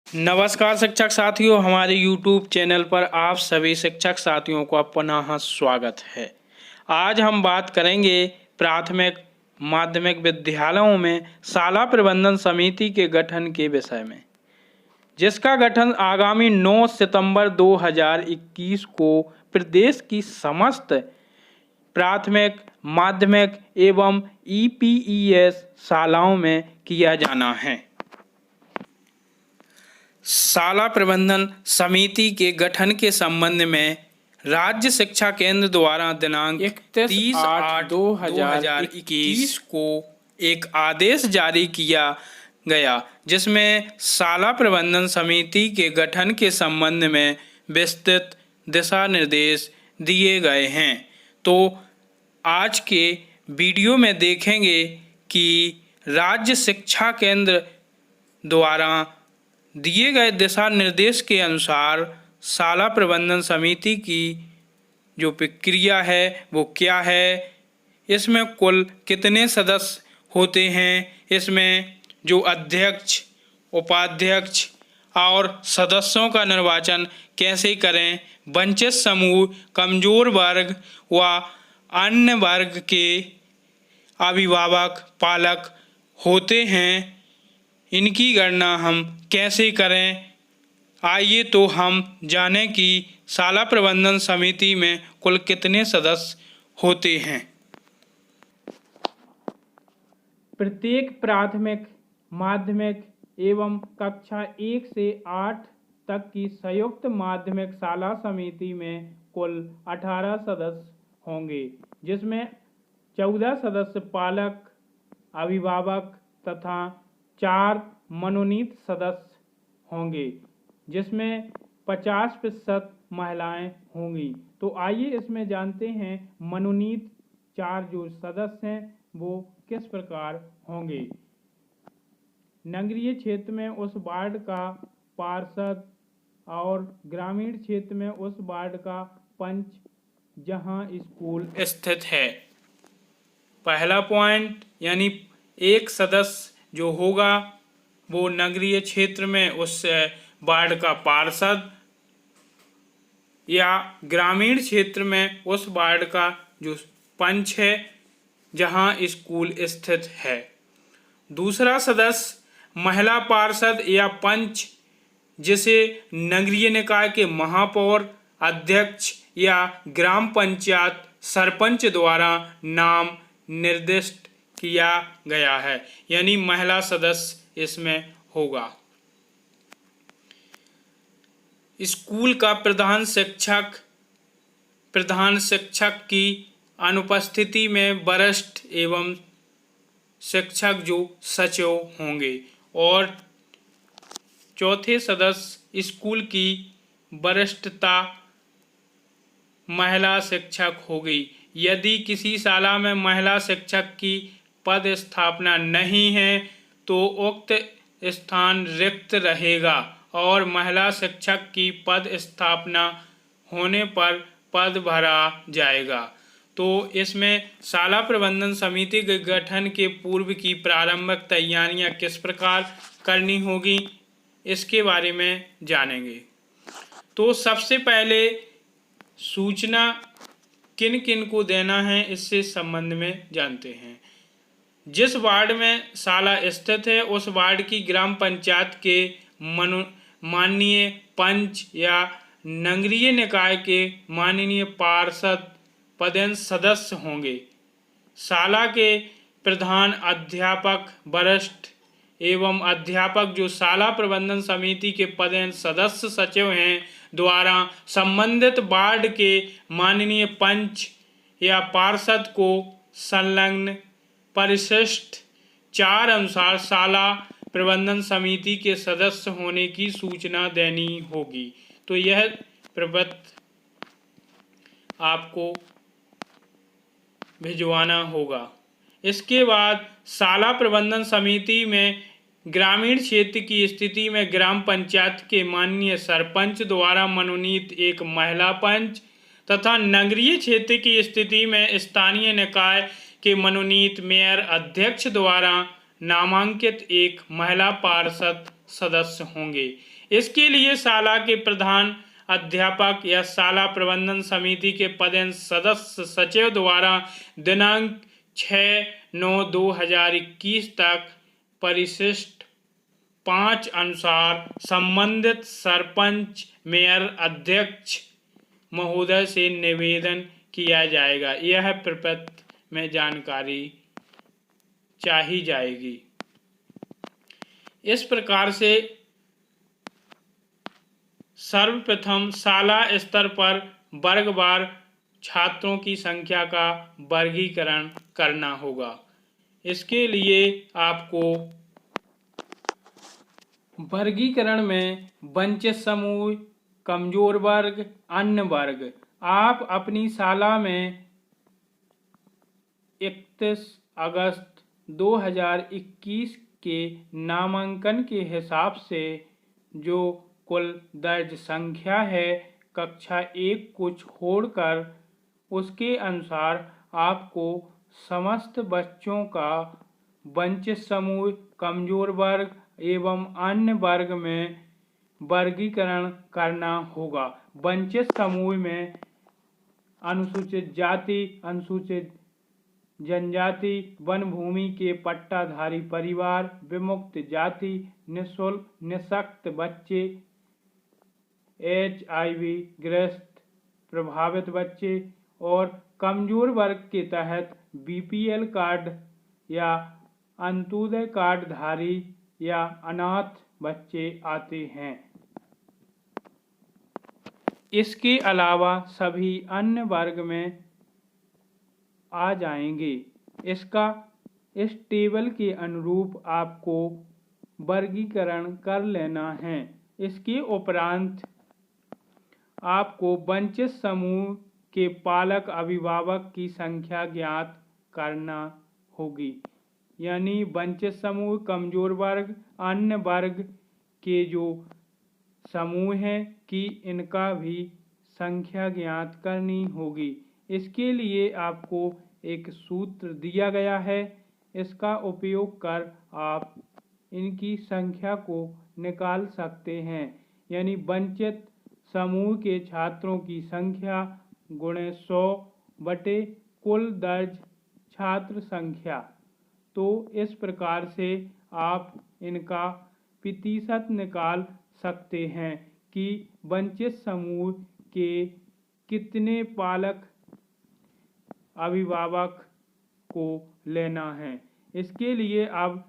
नमस्कार शिक्षक साथियों, हमारे YouTube चैनल पर आप सभी शिक्षक साथियों का पुनः स्वागत है। आज हम बात करेंगे प्राथमिक माध्यमिक विद्यालयों में शाला प्रबंधन समिति के गठन के विषय में, जिसका गठन आगामी 9 सितंबर 2021 को प्रदेश की समस्त प्राथमिक माध्यमिक एवं EPES शालाओं में किया जाना है। शाला प्रबंधन समिति के गठन के संबंध में राज्य शिक्षा केंद्र द्वारा दिनांक 31/8/2021 को एक आदेश जारी किया गया, जिसमें शाला प्रबंधन समिति के गठन के संबंध में विस्तृत दिशा निर्देश दिए गए हैं। तो आज के वीडियो में देखेंगे कि राज्य शिक्षा केंद्र द्वारा दिए गए दिशा निर्देश के अनुसार शाला प्रबंधन समिति की जो प्रक्रिया है वो क्या है, इसमें कुल कितने सदस्य होते हैं, इसमें जो अध्यक्ष, उपाध्यक्ष और सदस्यों का निर्वाचन कैसे करें, वंचित समूह, कमजोर वर्ग व अन्य वर्ग के अभिभावक पालक होते हैं, इनकी गणना हम कैसे करें। आइए तो हम जानें कि शाला प्रबंधन समिति में कुल कितने सदस्य होते हैं। प्रत्येक प्राथमिक माध्यमिक एवं कक्षा 1 से 8 तक की संयुक्त माध्यमिक शाला समिति में कुल 18 सदस्य होंगे, जिसमें 14 सदस्य पालक, अभिभावक तथा 4 मनोनीत सदस्य होंगे, जिसमें 50% महिलाएं होंगी। तो आइए इसमें जानते हैं मनोनीत 4 जो सदस्य हैं वो किस प्रकार होंगे। नगरीय क्षेत्र में उस वार्ड का पार्षद और ग्रामीण क्षेत्र में उस वार्ड का पंच जहां स्कूल स्थित है। पहला पॉइंट यानी एक सदस्य जो होगा वो नगरीय क्षेत्र में उस वार्ड का पार्षद या ग्रामीण क्षेत्र में उस वार्ड का जो पंच है जहां स्कूल स्थित है। दूसरा सदस्य महिला पार्षद या पंच, जिसे नगरीय निकाय के महापौर, अध्यक्ष या ग्राम पंचायत सरपंच द्वारा नाम निर्दिष्ट किया गया है, यानी महिला सदस्य इसमें होगा। स्कूल का प्रधान शिक्षक की अनुपस्थिति में वरिष्ठ एवं शिक्षक जो सचिव होंगे। और चौथे सदस्य स्कूल की वरिष्ठता महिला शिक्षक होगी। यदि किसी शाला में महिला शिक्षक की पद स्थापना नहीं है तो उक्त स्थान रिक्त रहेगा और महिला शिक्षक की पद स्थापना होने पर पद भरा जाएगा। तो इसमें शाला प्रबंधन समिति के गठन के पूर्व की प्रारंभिक तैयारियां किस प्रकार करनी होगी, इसके बारे में जानेंगे। तो सबसे पहले सूचना किन किन को देना है, इससे संबंध में जानते हैं। जिस वार्ड में शाला स्थित है उस वार्ड की ग्राम पंचायत के माननीय पंच या नगरीय निकाय के माननीय पार्षद पदेन सदस्य होंगे। शाला के प्रधान अध्यापक, वरिष्ठ एवं अध्यापक जो शाला प्रबंधन समिति के पदेन सदस्य सचिव हैं द्वारा संबंधित वार्ड के माननीय पंच या पार्षद को संलग्न परिशिष्ट 4 अनुसार शाला प्रबंधन समिति के सदस्य होने की सूचना देनी होगी। तो यह प्रपत्र आपको भिजवाना होगा। इसके बाद शाला प्रबंधन समिति में ग्रामीण क्षेत्र की स्थिति में ग्राम पंचायत के माननीय सरपंच द्वारा मनोनीत एक महिला पंच तथा नगरीय क्षेत्र की स्थिति में स्थानीय निकाय के मनोनीत मेयर अध्यक्ष द्वारा नामांकित एक महिला पार्षद सदस्य होंगे। इसके लिए शाला के प्रधान अध्यापक या शाला प्रबंधन समिति के पदेन सदस्य सचिव द्वारा दिनांक 6/9/2021 तक परिशिष्ट 5 अनुसार संबंधित सरपंच, मेयर, अध्यक्ष महोदय से निवेदन किया जाएगा। यह प्रपत्र में जानकारी चाही जाएगी। इस प्रकार से सर्वप्रथम शाला स्तर पर वर्गवार छात्रों की संख्या का वर्गीकरण करना होगा। इसके लिए आपको वर्गीकरण में वंचित समूह, कमजोर वर्ग, अन्य वर्ग आप अपनी शाला में 31 अगस्त 2021 के नामांकन के हिसाब से जो कुल दर्ज संख्या है कक्षा 1 को छोड़कर उसके अनुसार आपको समस्त बच्चों का वंचित समूह, कमजोर वर्ग एवं अन्य वर्ग में वर्गीकरण करना होगा। वंचित समूह में अनुसूचित जाति, अनुसूचित जनजाति, वन भूमि के पट्टाधारी परिवार, विमुक्त जाति, निःशक्त बच्चे, HIV ग्रस्त प्रभावित बच्चे और कमजोर वर्ग के तहत BPL कार्ड या अंत्योदय कार्ड धारी या अनाथ बच्चे आते हैं। इसके अलावा सभी अन्य वर्ग में आ जाएंगे। इस टेबल के अनुरूप आपको वर्गीकरण कर लेना है। इसके उपरांत आपको वंचित समूह के पालक अभिभावक की संख्या ज्ञात करना होगी। यानी वंचित समूह, कमजोर वर्ग, अन्य वर्ग के जो समूह हैं कि इनका भी संख्या ज्ञात करनी होगी। इसके लिए आपको एक सूत्र दिया गया है। इसका उपयोग कर आप इनकी संख्या को निकाल सकते हैं। यानी वंचित समूह के छात्रों की संख्या गुणे 100 बटे कुल दर्ज छात्र संख्या। तो इस प्रकार से आप इनका प्रतिशत निकाल सकते हैं कि वंचित समूह के कितने पालक अभिभावक को लेना है। इसके लिए अब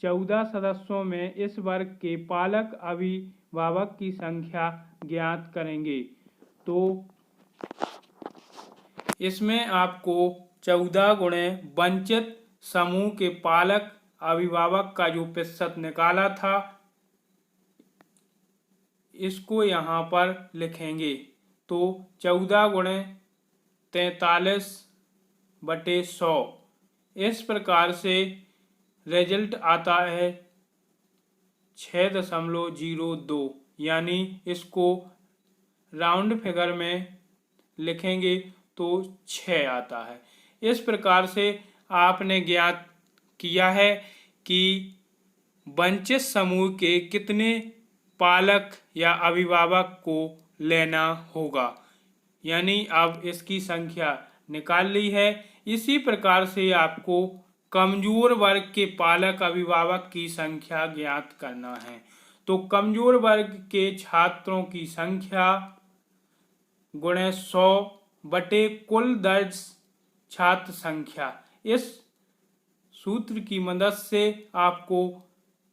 14 सदस्यों में इस वर्ग के पालक अभिभावक की संख्या ज्ञात करेंगे। तो इसमें आपको 14 गुणे वंचित समूह के पालक अभिभावक का जो प्रतिशत निकाला था इसको यहाँ पर लिखेंगे। तो 14 गुणे 43 बटे 100। इस प्रकार से रिजल्ट आता है 6.02। यानी इसको राउंड फिगर में लिखेंगे तो 6 आता है। इस प्रकार से आपने ज्ञात किया है कि वंचित समूह के कितने पालक या अभिभावक को लेना होगा। यानी अब इसकी संख्या निकाल ली है। इसी प्रकार से आपको कमजोर वर्ग के पालक अभिभावक की संख्या ज्ञात करना है। तो कमजोर वर्ग के छात्रों की संख्या गुणे 100 बटे कुल दर्ज छात्र संख्या। इस सूत्र की मदद से आपको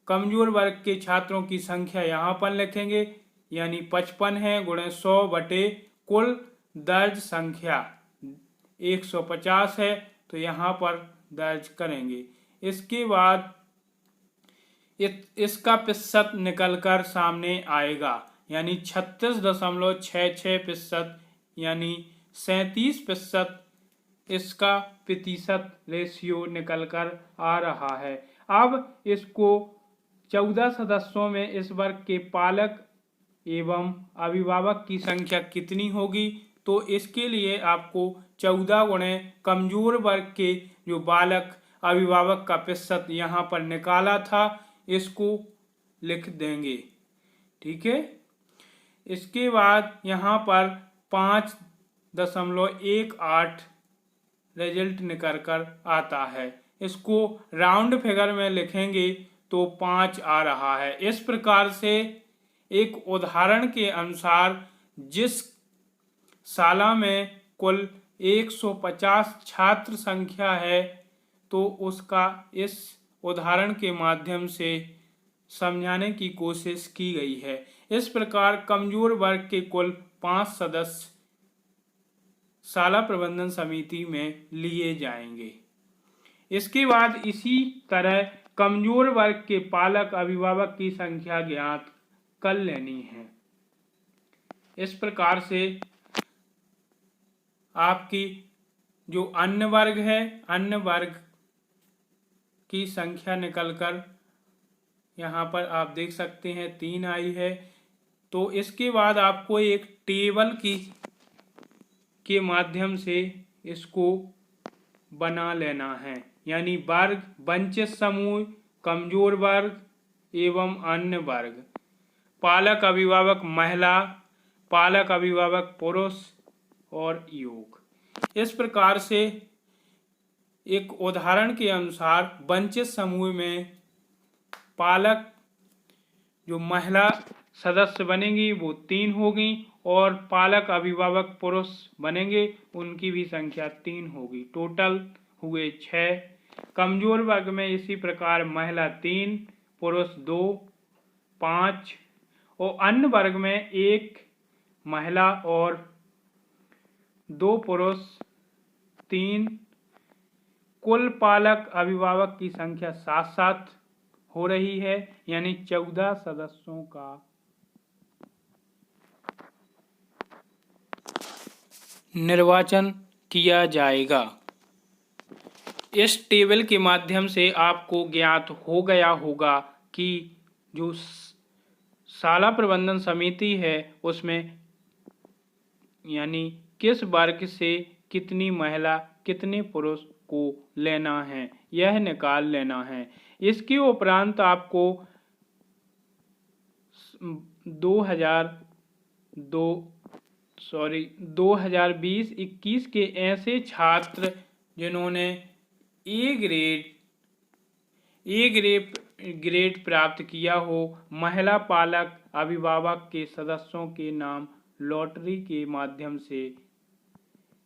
कमजोर वर्ग के छात्रों की संख्या यहाँ पर लिखेंगे। यानी 55 है गुणे 100 बटे कुल दर्ज संख्या 150 है तो यहाँ पर दर्ज करेंगे। इसके बाद इसका प्रतिशत निकलकर सामने आएगा। यानी 36.66%। यानी 37% इसका प्रतिशत रेशियो निकलकर आ रहा है। अब इसको 14 सदस्यों में इस वर्ग के पालक एवं अभिभावक की संख्या कितनी होगी। तो इसके लिए आपको 14 गुणे कमजोर वर्ग के जो बालक अभिभावक का प्रतिशत यहाँ पर निकाला था इसको लिख देंगे। ठीक है। इसके बाद यहाँ पर 5.18 रिजल्ट निकल कर आता है। इसको राउंड फिगर में लिखेंगे तो 5 आ रहा है। इस प्रकार से एक उदाहरण के अनुसार जिस शाला में कुल 150 छात्र संख्या है तो उसका इस उदाहरण के माध्यम से समझाने की कोशिश की गई है। इस प्रकार कमजोर वर्ग के कुल 5 सदस्य शाला प्रबंधन समिति में लिए जाएंगे। इसके बाद इसी तरह कमजोर वर्ग के पालक अभिभावक की संख्या ज्ञात कर लेनी है। इस प्रकार से आपकी जो अन्य वर्ग है, अन्य वर्ग की संख्या निकलकर यहाँ पर आप देख सकते हैं 3 आई है। तो इसके बाद आपको एक टेबल के माध्यम से इसको बना लेना है, यानी वर्ग, वंचित समूह, कमजोर वर्ग एवं अन्य वर्ग, पालक अभिभावक महिला, पालक अभिभावक पुरुष और योग। इस प्रकार से एक उदाहरण के अनुसार वंचित समूह में पालक जो महिला सदस्य बनेंगी वो 3 होगी और पालक अभिभावक पुरुष बनेंगे उनकी भी संख्या 3 होगी। टोटल हुए 6। कमजोर वर्ग में इसी प्रकार महिला 3, पुरुष 2, 5 और अन्य वर्ग में 1 महिला और 2 पुरुष 3। कुल पालक अभिभावक की संख्या 7 हो रही है, यानी 14 सदस्यों का निर्वाचन किया जाएगा। इस टेबल के माध्यम से आपको ज्ञात हो गया होगा कि जो शाला प्रबंधन समिति है उसमें यानी किस वर्ग से कितनी महिला कितने पुरुष को लेना है, यह निकाल लेना है। इसके उपरांत आपको 2020-21 के ऐसे छात्र जिन्होंने ए ग्रेड प्राप्त किया हो, महिला पालक अभिभावक के सदस्यों के नाम लॉटरी के माध्यम से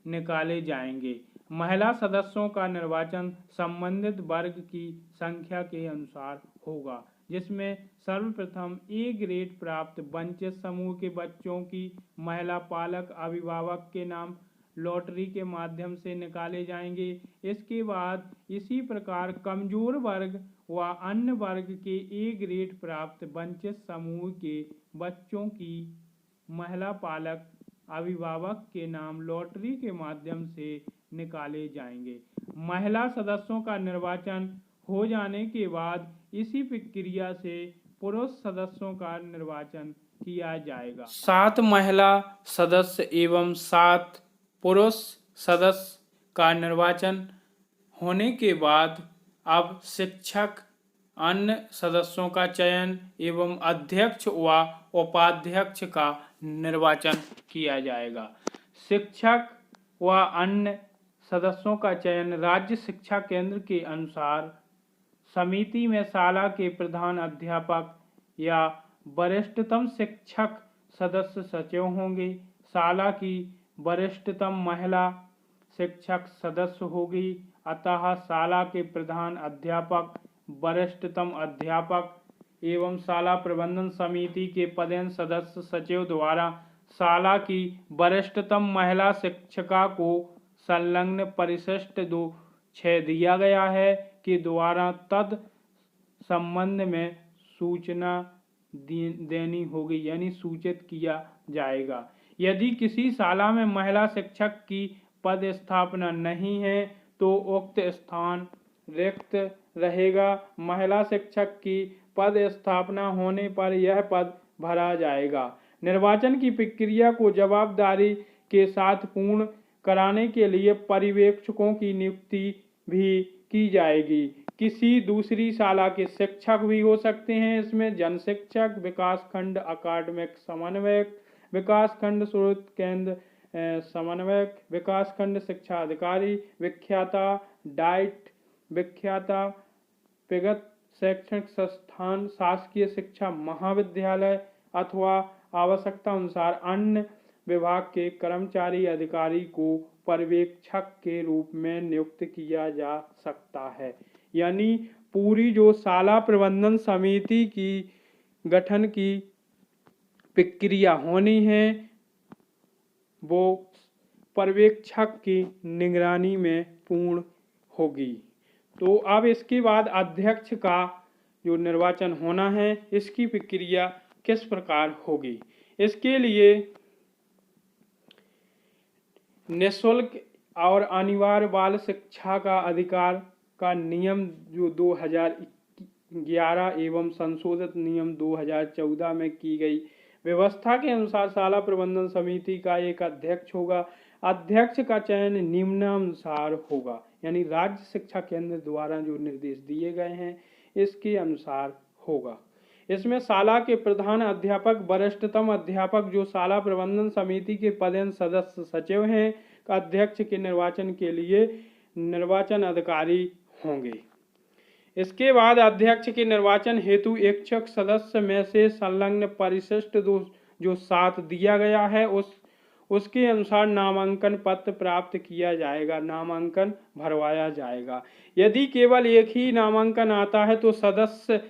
निकाले जाएंगे। महिला सदस्यों का निर्वाचन संबंधित वर्ग की संख्या के अनुसार होगा, जिसमें सर्वप्रथम ए ग्रेड प्राप्त वंचित समूह के बच्चों की महिला पालक अभिभावक के नाम लॉटरी के माध्यम से निकाले जाएंगे। इसके बाद इसी प्रकार कमजोर वर्ग व अन्य वर्ग के ए ग्रेड प्राप्त वंचित समूह के बच्चों की महिला पालक अभिभावक के नाम लॉटरी के माध्यम से निकाले जाएंगे। महिला सदस्यों का निर्वाचन हो जाने के बाद इसी प्रक्रिया से पुरुष सदस्यों का निर्वाचन किया जाएगा। 7 महिला सदस्य एवं 7 पुरुष सदस्य का निर्वाचन होने के बाद अब शिक्षक, अन्य सदस्यों का चयन एवं अध्यक्ष व उपाध्यक्ष का निर्वाचन किया जाएगा। शिक्षक व अन्य सदस्यों का चयन राज्य शिक्षा केंद्र के अनुसार समिति में शाला के प्रधान अध्यापक या वरिष्ठतम शिक्षक सदस्य सचिव होंगे। शाला की वरिष्ठतम महिला शिक्षक सदस्य होगी, अतः शाला के प्रधान अध्यापक, वरिष्ठतम अध्यापक एवं शाला प्रबंधन समिति के पदेन सदस्य सचिव द्वारा शाला की वरिष्ठतम महिला शिक्षिका को संलग्न परिशिष्ट 2/6 दिया गया है के द्वारा तद संबंध में सूचना देनी होगी, यानी सूचित किया जाएगा। यदि किसी शाला में महिला शिक्षक की पद स्थापना नहीं है तो उक्त स्थान रिक्त रहेगा। महिला शिक्षक की पद स्थापना होने पर यह पद भरा जाएगा। निर्वाचन की प्रक्रिया को जवाबदारी के साथ पूर्ण कराने के लिए पर्यवेक्षकों की नियुक्ति भी की जाएगी। किसी दूसरी शाला के शिक्षक भी हो सकते हैं। इसमें जन शिक्षक, विकास खंड अकादमिक समन्वयक, विकास खंड स्रोत केंद्र समन्वयक, विकास खंड शिक्षा अधिकारी, विख्याता, डाइट विख्याता, विगत शैक्षणिक संस्थान, शासकीय शिक्षा महाविद्यालय अथवा आवश्यकता अनुसार अन्य विभाग के कर्मचारी अधिकारी को पर्यवेक्षक के रूप में नियुक्त किया जा सकता है। यानी पूरी जो शाला प्रबंधन समिति की गठन की प्रक्रिया होनी है वो पर्यवेक्षक की निगरानी में पूर्ण होगी। तो अब इसके बाद अध्यक्ष का जो निर्वाचन होना है इसकी प्रक्रिया किस प्रकार होगी। इसके लिए निःशुल्क और अनिवार्य बाल शिक्षा का अधिकार का नियम जो 2011 एवं संशोधित नियम 2014 में की गई व्यवस्था के अनुसार शाला प्रबंधन समिति का एक अध्यक्ष होगा। अध्यक्ष का चयन निम्नानुसार होगा, यानी राज्य शिक्षा केंद्र द्वारा जो निर्देश दिए गए हैं इसके अनुसार होगा। इसमें शाला के प्रधान अध्यापक, वरिष्ठतम अध्यापक जो शाला प्रबंधन समिति के पदेन सदस्य सचिव हैं, अध्यक्ष के निर्वाचन के लिए निर्वाचन अधिकारी होंगे। इसके बाद अध्यक्ष के निर्वाचन हेतु इच्छुक सदस्य में से संलग्न परिशिष्ट जो 7 दिया गया है उसके अनुसार नामांकन पत्र प्राप्त किया जाएगा, नामांकन भरवाया जाएगा। यदि केवल एक ही नामांकन आता है तो सदस्य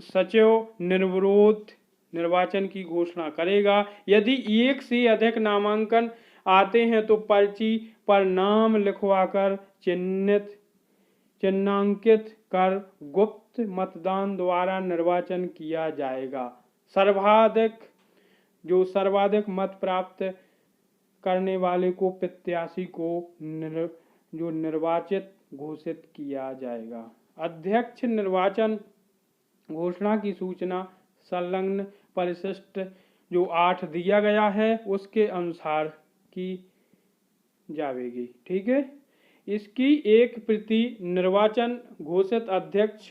सचिव निर्विरोध निर्वाचन की घोषणा करेगा। यदि एक से अधिक नामांकन आते हैं तो पर्ची पर नाम लिखवाकर चिन्हांकित कर गुप्त मतदान द्वारा निर्वाचन किया जाएगा। सर्वाधिक मत प्राप्त करने वाले को प्रत्याशी को जो निर्वाचित घोषित किया जाएगा। अध्यक्ष निर्वाचन घोषणा की सूचना संलग्न परिशिष्ट जो 8 दिया गया है उसके अनुसार की जाएगी। ठीक है, इसकी एक प्रति निर्वाचन घोषित अध्यक्ष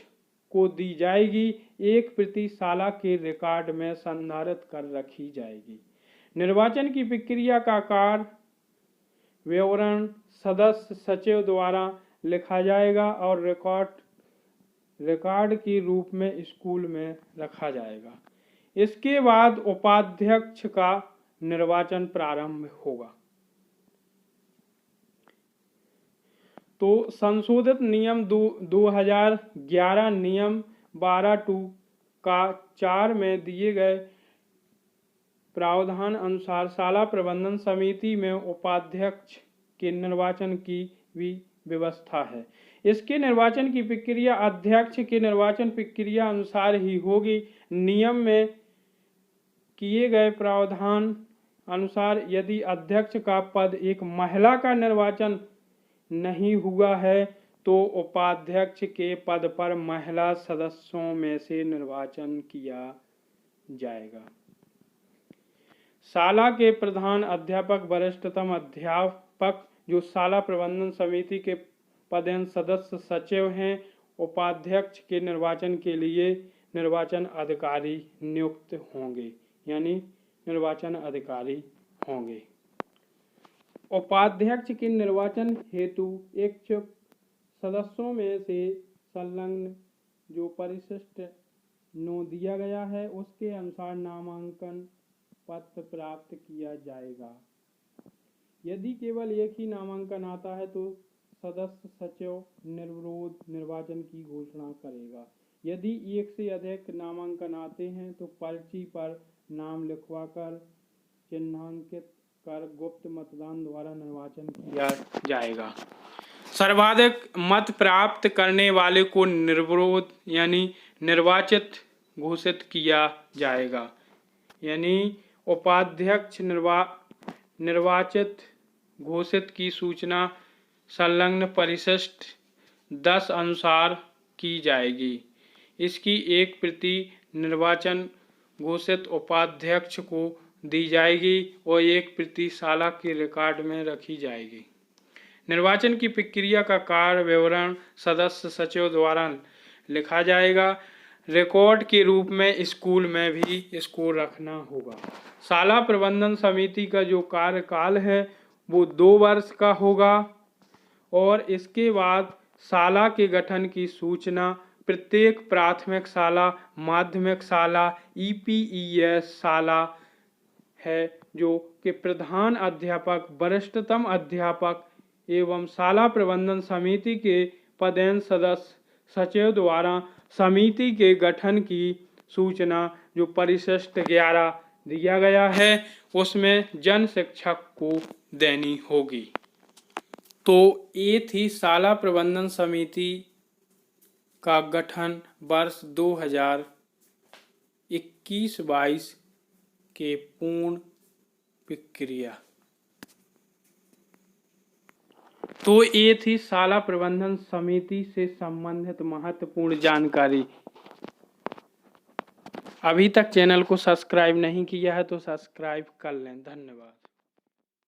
को दी जाएगी, एक प्रति शाला के रिकॉर्ड में संधारित कर रखी जाएगी। निर्वाचन की प्रक्रिया का कार्य विवरण सदस्य सचिव द्वारा लिखा जाएगा और रिकॉर्ड के रूप में स्कूल में रखा जाएगा। इसके बाद उपाध्यक्ष का निर्वाचन प्रारंभ होगा। तो संशोधित नियम 2011 नियम 12(2) का 4 में दिए गए प्रावधान अनुसार शाला प्रबंधन समिति में उपाध्यक्ष के निर्वाचन की भी व्यवस्था है। इसके निर्वाचन की प्रक्रिया अध्यक्ष के निर्वाचन प्रक्रिया अनुसार ही होगी। नियम में किए गए प्रावधान अनुसार यदि अध्यक्ष का पद एक महिला का निर्वाचन नहीं हुआ है तो उपाध्यक्ष के पद पर महिला सदस्यों में से निर्वाचन किया जाएगा। शाला के प्रधान अध्यापक, वरिष्ठतम अध्यापक जो शाला प्रबंधन समिति के पदेन सदस्य सचिव हैं, उपाध्यक्ष के निर्वाचन के लिए निर्वाचन अधिकारी नियुक्त होंगे, यानी निर्वाचन अधिकारी होंगे। उपाध्यक्ष के निर्वाचन हेतु इच्छुक सदस्यों में से संलग्न जो परिशिष्ट 9 दिया गया है उसके अनुसार नामांकन पत्र प्राप्त किया जाएगा। यदि केवल एक ही नामांकन आता है तो सदस्य सचिव निर्विरोध निर्वाचन की घोषणा करेगा। यदि एक से अधिक नामांकन आते हैं तो पर्ची पर नाम लिखवाकर चिन्हांकित कर गुप्त मतदान द्वारा निर्वाचन किया जाएगा। सर्वाधिक मत प्राप्त करने वाले को निर्विरोध यानी निर्वाचित घोषित किया जाएगा। यानी उपाध्यक्ष निर्वाचित घोषित की सूचना संलग्न परिशिष्ट 10 अनुसार की जाएगी। इसकी एक प्रति निर्वाचन घोषित उपाध्यक्ष को दी जाएगी और एक प्रति शाला के रिकॉर्ड में रखी जाएगी। निर्वाचन की प्रक्रिया का कार्य विवरण सदस्य सचिव द्वारा लिखा जाएगा। रिकॉर्ड के रूप में स्कूल में भी इसको रखना होगा। शाला प्रबंधन समिति का जो कार्यकाल है वो 2 वर्ष का होगा और इसके बाद शाला के गठन की सूचना प्रत्येक प्राथमिक शाला, माध्यमिक शाला, EPES शाला है जो कि प्रधान अध्यापक, वरिष्ठतम अध्यापक एवं शाला प्रबंधन समिति के पदेन सदस्य सचिव द्वारा समिति के गठन की सूचना जो परिशिष्ट 11 दिया गया है उसमें जन शिक्षक को देनी होगी। तो ये थी शाला प्रबंधन समिति का गठन वर्ष 2021-22 के पूर्ण प्रक्रिया। तो ये थी शाला प्रबंधन समिति से संबंधित महत्वपूर्ण जानकारी। अभी तक चैनल को सब्सक्राइब नहीं किया है तो सब्सक्राइब कर लें। धन्यवाद।